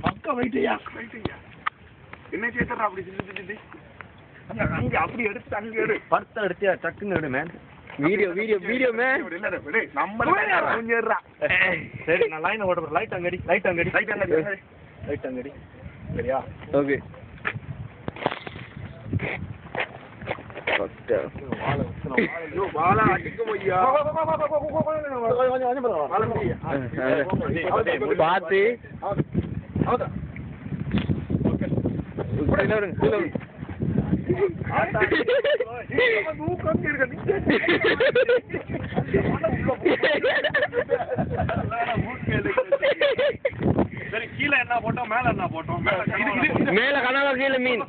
பக்கம் வைட்டியா என்ன சேர்த்துறா அப்படி சிரிச்சுட்டு அங்க அப்படி எடுத்து அங்க எடு படத்தை எடுத்தியா டக்குன்னு எடு மேன் வீடியோ மேன் சரி நான் லைனை ஓடுறேன் லைட் அங்கடி சரியா ஓகே பார்த்து சரி கீழே என்ன போட்டோம் மேல என்ன போட்டோம் மேல கனவா கீழே மீன்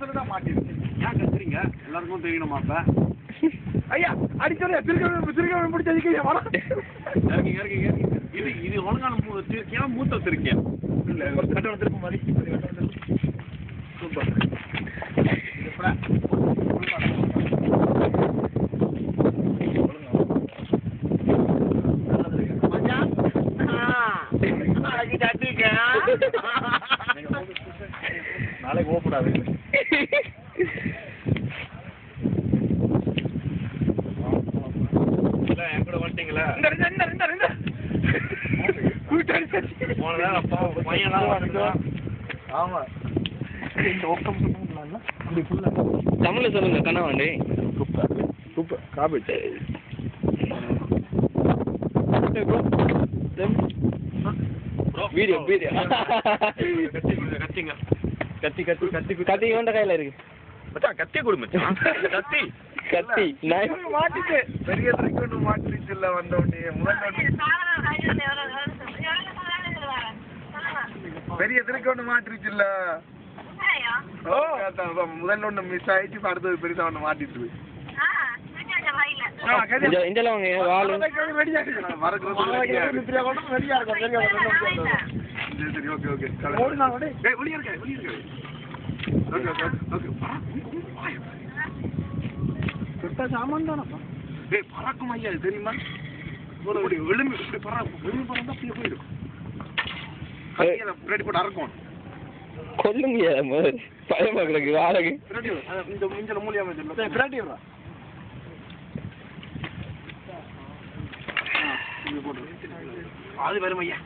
ஏன் கத்துறீங்க எல்லாருக்கும் தெரியணுமாப்ப ஐயா அடிச்சோட திருக்க பிடிச்சதுக்கு இறக்கி இது ஒழுங்கான திருக்கியா மூத்த திருக்கியா இல்ல ஒரு கட்டண திருப்பு மாதிரி சூப்பர் நாளைக்கு ஓப்படாது என் கூட வந்துட்டீங்களா ஆமா தமிழ்ல சொல்லுங்க கண்ணாவாண்டி சூப்பர் காபேஜ் வீடியோ கத்தி கொண்ட கையில இருக்கு கத்தி கொடுமை கத்தி மாட்டிட்டு பெரிய திருக்கொண்டு மாட்டிச்சு இல்ல வந்தோடனே பெரிய திருக்கொண்டு மாட்டிருச்சு இல்ல முதல்ல ஒண்ணு மிஸ் ஆயிடுச்சு அடுத்தது பெருசா ஒண்ணு மாட்டிட்டு பறக்கும் ஐயா தெரியுமா எலும்பி இப்படி பறந்தா அப்படியே போயிடும் போட்டு அறக்கும் கொல்லுங்க பயமா கிடக்கு வாழகு இந்த மிஞ்சல மூலியமா அது வரும் ஐயா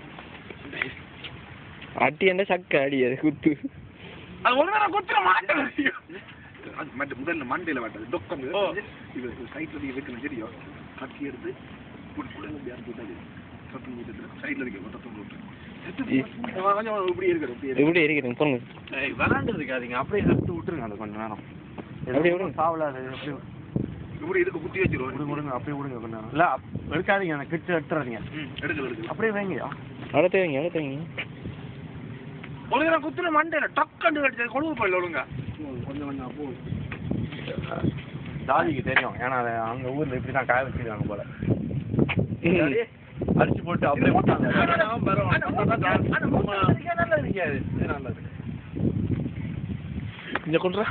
அட்டி என்ன சக்க அடி அது குத்து அது ஒரு நேரம் குத்துற மாட்டேன் முதல்ல மண்டையில மாட்டது தொக்கம் இது சைட்ல வைக்கணும் தெரியும் கத்தி எடுத்து சைட்ல இப்படி இருக்கிறது போங்க விளாண்டு இருக்காதீங்க அப்படியே எடுத்து விட்டுருங்க அது கொஞ்ச நேரம் எப்படி விடுங்க சாவலாது இப்படி இதுக்கு குத்தி வச்சிருவோம் விடுங்க அப்படியே விடுங்க கொஞ்ச நேரம் இல்ல எடுக்காதீங்க எனக்கு கிட்ட எடுத்துறாதீங்க எடுக்க அப்படியே வைங்க அடுத்து ஒழுங்கா குத்துன மண்டையில டக்கண்டு கடிச்சது கொழுவு போயில ஒழுங்க கொஞ்சம் அப்போ ஜாதிக்கு தெரியும் ஏன்னா அங்க ஊர்ல இப்படிதான் காய வச்சிருக்காங்க போல அடிச்சு போட்டு அப்படியே போட்டாங்க நல்லது கொஞ்சம் கொண்டுறா